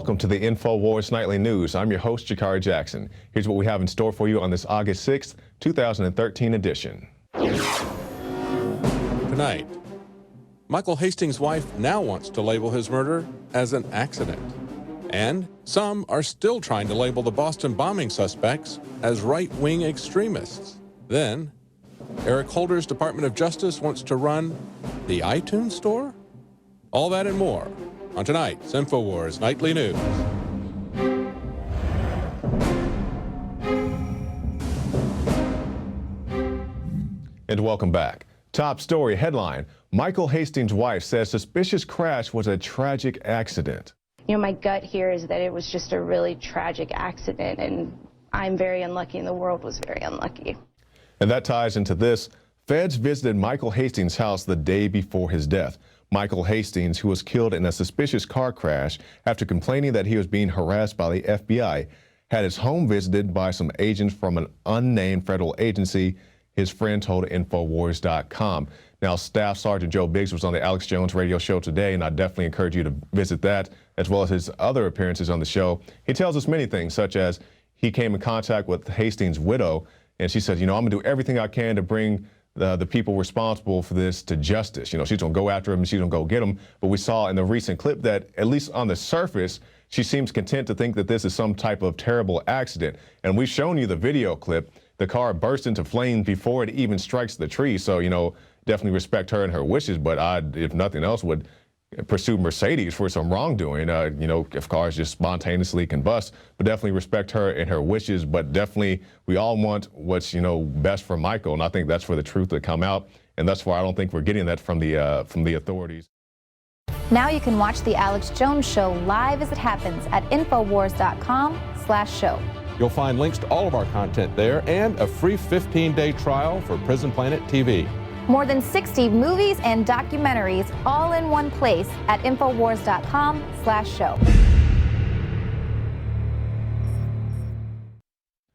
Welcome to the INFOWARS Nightly News. I'm your host, Jakari Jackson. Here's what we have in store for you on this August 6th, 2013 edition. Tonight, Michael Hastings' wife now wants to label his murder as an accident. And some are still trying to label the Boston bombing suspects as right-wing extremists. Then, Eric Holder's Department of Justice wants to run the iTunes store? All that and more on tonight's INFOWARS Nightly News. And welcome back. Top story headline, Michael Hastings' wife says suspicious crash was a tragic accident. You know, my gut here is that it was just a really tragic accident, and I'm very unlucky and the world was very unlucky. And that ties into this. Feds visited Michael Hastings' house the day before his death. Michael Hastings, who was killed in a suspicious car crash after complaining that he was being harassed by the FBI, had his home visited by some agents from an unnamed federal agency, his friend told INFOWARS.com. Now, Staff Sergeant Joe Biggs was on the Alex Jones radio show today, and I definitely encourage you to visit that, as well as his other appearances on the show. He tells us many things, such as he came in contact with Hastings' widow, and she said, you know, I'm going to do everything I can to bring the people responsible for this to justice. You know, she's going to go after him, she's going to go get him. But we saw in the recent clip that, at least on the surface, she seems content to think that this is some type of terrible accident. And we've shown you the video clip. The car burst into flames before it even strikes the tree. So, you know, definitely respect her and her wishes, but I, if nothing else, would pursue Mercedes for some wrongdoing, you know, if cars just spontaneously combust, but definitely respect her and her wishes. But definitely we all want what's, you know, best for Michael. And I think that's for the truth to come out. And that's why I don't think we're getting that from the authorities. Now you can watch the Alex Jones Show live as it happens at Infowars.com/show. You'll find links to all of our content there and a free 15-day trial for Prison Planet TV. More than 60 movies and documentaries all in one place at Infowars.com/show.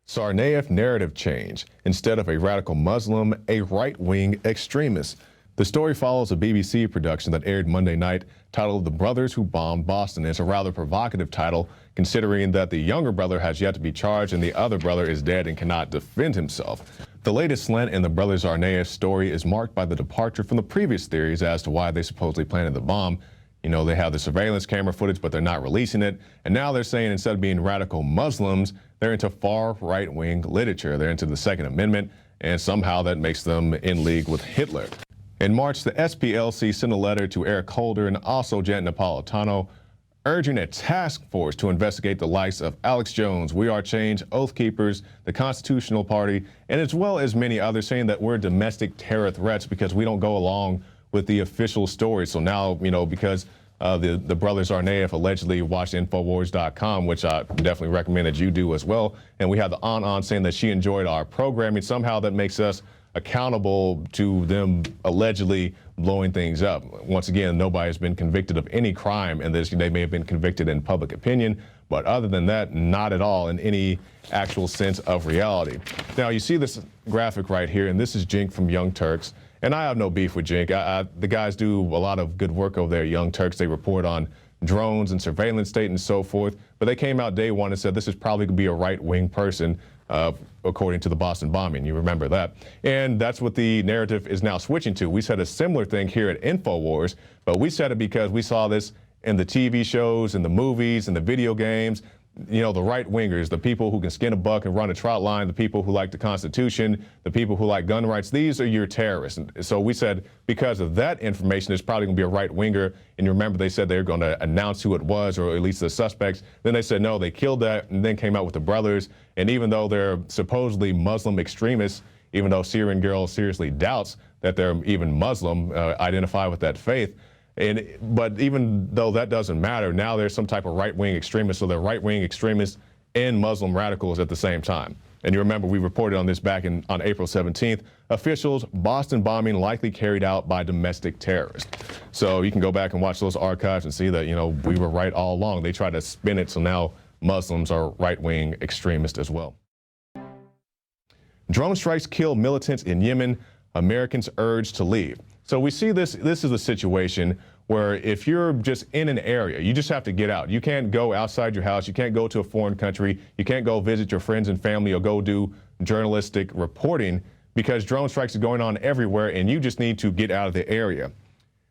Tsarnaev narrative change. Instead of a radical Muslim, a right-wing extremist. The story follows a BBC production that aired Monday night titled The Brothers Who Bombed Boston. It's a rather provocative title, considering that the younger brother has yet to be charged and the other brother is dead and cannot defend himself. The latest slant in the brothers Tsarnaev story is marked by the departure from the previous theories as to why they supposedly planted the bomb. You know, they have the surveillance camera footage, but they're not releasing it. And now they're saying instead of being radical Muslims, they're into far right-wing literature. They're into the Second Amendment, and somehow that makes them in league with Hitler. In March, the SPLC sent a letter to Eric Holder and also Janet Napolitano, urging a task force to investigate the likes of Alex Jones, We Are Change, Oath Keepers, the Constitutional Party, and as well as many others, saying that we're domestic terror threats because we don't go along with the official story. So now, you know, because the brothers Tsarnaev allegedly watched Infowars.com, which I definitely recommend that you do as well, and we have the on saying that she enjoyed our programming, somehow that makes us accountable to them allegedly blowing things up. Once again, nobody has been convicted of any crime in this. They may have been convicted in public opinion, but other than that, not at all in any actual sense of reality. Now, you see this graphic right here, and this is Jink from Young Turks. And I have no beef with Jink. The guys do a lot of good work over there, Young Turks. They report on drones and surveillance state and so forth. But they came out day one and said this is probably going to be a right-wing person, according to the Boston bombing. You remember that. And that's what the narrative is now switching to. We said a similar thing here at INFOWARS, but we said it because we saw this in the TV shows, in the movies, in the video games. You know, the right-wingers, the people who can skin a buck and run a trot line, the people who like the Constitution, the people who like gun rights, these are your terrorists. And so we said because of that information, there's probably going to be a right-winger. And you remember they said they were going to announce who it was, or at least the suspects. Then they said, no, they killed that, and then came out with the brothers. And even though they're supposedly Muslim extremists, even though Syrian Girl seriously doubts that they're even Muslim, identify with that faith, but even though that doesn't matter, now there's some type of right-wing extremists, so they're right-wing extremists and Muslim radicals at the same time. And you remember we reported on this back on April 17th. Officials, Boston bombing likely carried out by domestic terrorists. So you can go back and watch those archives and see that, you know, we were right all along. They tried to spin it, so now Muslims are right-wing extremists as well. Drone strikes kill militants in Yemen. Americans urged to leave. So we see this is a situation where if you're just in an area, you just have to get out. You can't go outside your house. You can't go to a foreign country. You can't go visit your friends and family or go do journalistic reporting because drone strikes are going on everywhere and you just need to get out of the area.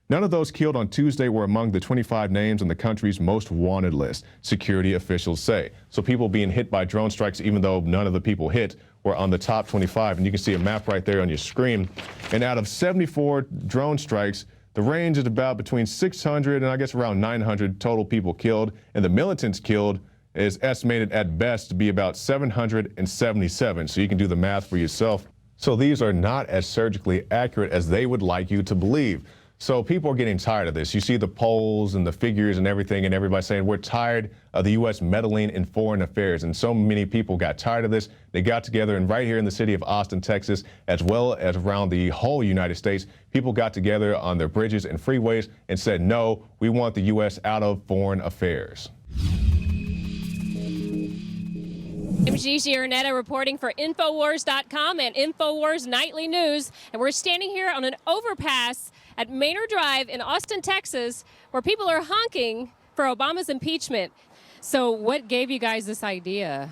None of those killed on Tuesday were among the 25 names on the country's most wanted list, security officials say. So people being hit by drone strikes, even though none of the people hit were on the top 25. And you can see a map right there on your screen. And out of 74 drone strikes, the range is about between 600 and I guess around 900 total people killed. And the militants killed is estimated at best to be about 777. So you can do the math for yourself. So these are not as surgically accurate as they would like you to believe. So people are getting tired of this. You see the polls and the figures and everything, and everybody saying we're tired of the U.S. meddling in foreign affairs. And so many people got tired of this. They got together, and right here in the city of Austin, Texas, as well as around the whole United States, people got together on their bridges and freeways and said, no, we want the U.S. out of foreign affairs. I'm Gigi Arnetta reporting for INFOWARS.com and INFOWARS Nightly News. And we're standing here on an overpass at Manor Drive in Austin, Texas, where people are honking for Obama's impeachment. So what gave you guys this idea?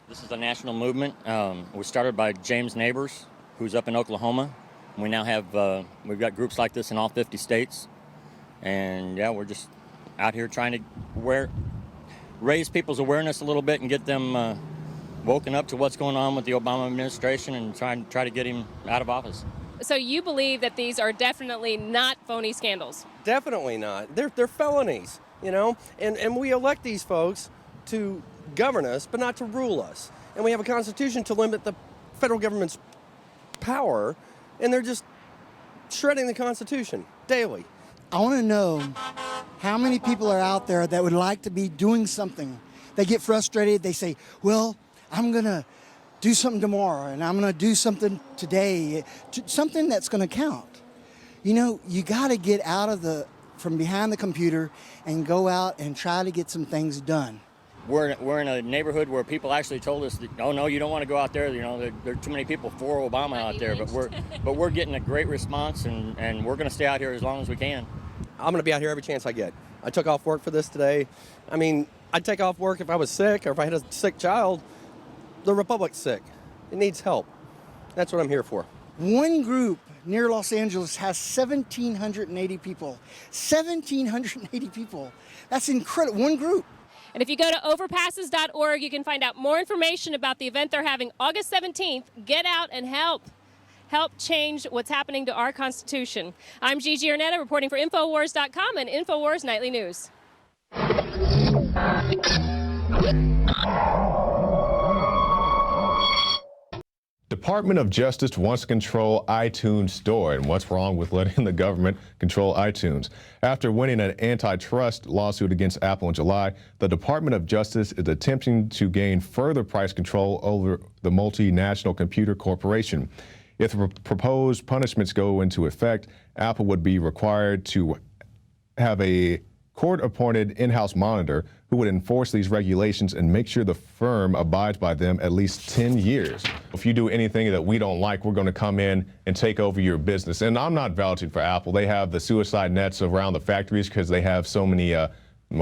This is a national movement. It was started by James Neighbors, who's up in Oklahoma. We now have, we've got groups like this in all 50 states. And yeah, we're just out here trying to raise people's awareness a little bit and get them woken up to what's going on with the Obama administration and try to get him out of office. So you believe that these are definitely not phony scandals? Definitely not. They're felonies, you know, and we elect these folks to govern us, but not to rule us. And we have a constitution to limit the federal government's power, and they're just shredding the Constitution daily. I want to know how many people are out there that would like to be doing something. They get frustrated. They say, well, I'm going to do something tomorrow, and I'm going to do something today, something that's going to count. You know, you got to get out of from behind the computer and go out and try to get some things done. We're in a neighborhood where people actually told us, that, oh no, you don't want to go out there. You know, there are too many people for Obama out there. But we're getting a great response, and we're going to stay out here as long as we can. I'm going to be out here every chance I get. I took off work for this today. I mean, I'd take off work if I was sick or if I had a sick child. The Republic's sick. It needs help. That's what I'm here for. One group near Los Angeles has 1,780 people. 1,780 people. That's incredible. One group. And if you go to overpasses.org, you can find out more information about the event they're having August 17th. Get out and help. Help change what's happening to our Constitution. I'm Gigi Arnetta reporting for INFOWARS.com and INFOWARS Nightly News. Department of Justice wants to control iTunes Store, and what's wrong with letting the government control iTunes? After winning an antitrust lawsuit against Apple in July, the Department of Justice is attempting to gain further price control over the multinational computer corporation. If the proposed punishments go into effect, Apple would be required to have a court-appointed in-house monitor who would enforce these regulations and make sure the firm abides by them at least 10 years. If you do anything that we don't like, we're going to come in and take over your business. And I'm not vouching for Apple. They have the suicide nets around the factories because they have so many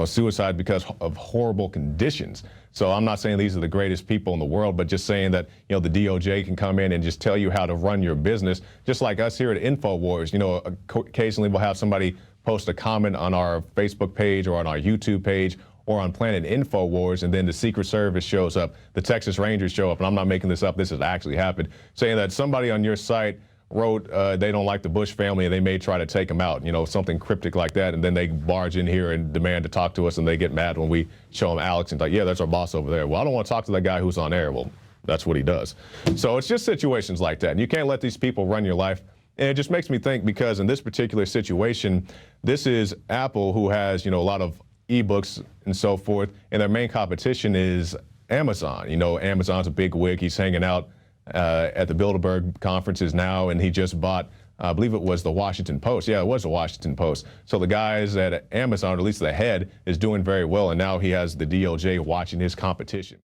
suicide because of horrible conditions. So I'm not saying these are the greatest people in the world, but just saying that, you know, the DOJ can come in and just tell you how to run your business, just like us here at INFOWARS. You know, occasionally we'll have somebody post a comment on our Facebook page or on our YouTube page or on Planet INFOWARS, and then the Secret Service shows up, the Texas Rangers show up, and I'm not making this up, this has actually happened, saying that somebody on your site wrote they don't like the Bush family and they may try to take them out, you know, something cryptic like that, and then they barge in here and demand to talk to us, and they get mad when we show them Alex and like, yeah, that's our boss over there. Well, I don't want to talk to that guy who's on air. Well, that's what he does. So it's just situations like that, and you can't let these people run your life. And it just makes me think, because in this particular situation, this is Apple, who has, you know, a lot of ebooks and so forth, and their main competition is Amazon. You know, Amazon's a big wig. He's hanging out at the Bilderberg conferences now, and he just bought, I believe it was the Washington Post. Yeah, it was the Washington Post. So the guys at Amazon, or at least the head, is doing very well, and now he has the DOJ watching his competition.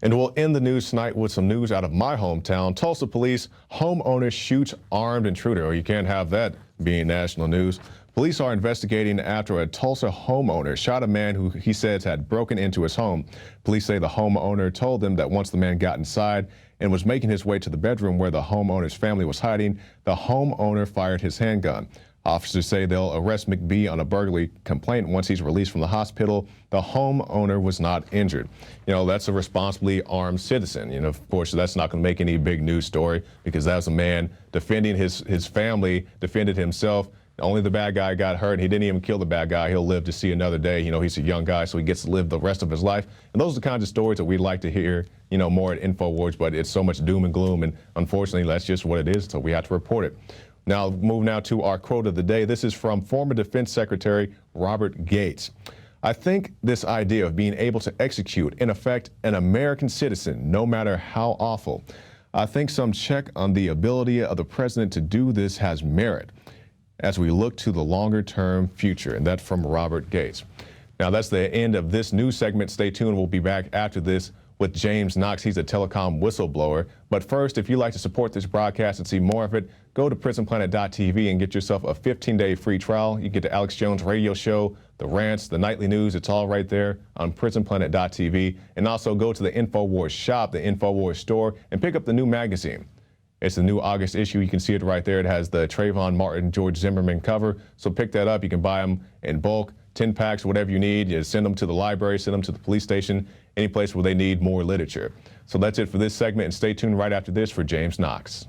And we'll end the news tonight with some news out of my hometown. Tulsa police, homeowner shoots armed intruder. Oh, you can't have that being national news. Police are investigating after a Tulsa homeowner shot a man who he says had broken into his home. Police say the homeowner told them that once the man got inside and was making his way to the bedroom where the homeowner's family was hiding, the homeowner fired his handgun. Officers say they'll arrest McBee on a burglary complaint once he's released from the hospital. The homeowner was not injured. You know, that's a responsibly armed citizen. You know, of course, that's not going to make any big news story because that was a man defending his family, defended himself. Only the bad guy got hurt. He didn't even kill the bad guy. He'll live to see another day. You know, he's a young guy, so he gets to live the rest of his life. And those are the kinds of stories that we'd like to hear, you know, more at INFOWARS, but it's so much doom and gloom. And unfortunately, that's just what it is, so we have to report it. Now, move now to our quote of the day. This is from former Defense Secretary Robert Gates. I think this idea of being able to execute, in effect, an American citizen, no matter how awful, I think some check on the ability of the president to do this has merit as we look to the longer-term future, and that's from Robert Gates. Now, that's the end of this news segment. Stay tuned. We'll be back after this with James Knox. He's a telecom whistleblower. But first, if you'd like to support this broadcast and see more of it, go to prisonplanet.tv and get yourself a 15-day free trial. You get the Alex Jones radio show, the rants, the nightly news. It's all right there on prisonplanet.tv. And also go to the INFOWARS shop, the INFOWARS store, and pick up the new magazine. It's the new August issue. You can see it right there. It has the Trayvon Martin, George Zimmerman cover. So pick that up. You can buy them in bulk, 10 packs, whatever you need. You send them to the library, send them to the police station, any place where they need more literature. So that's it for this segment, and stay tuned right after this for James Knox.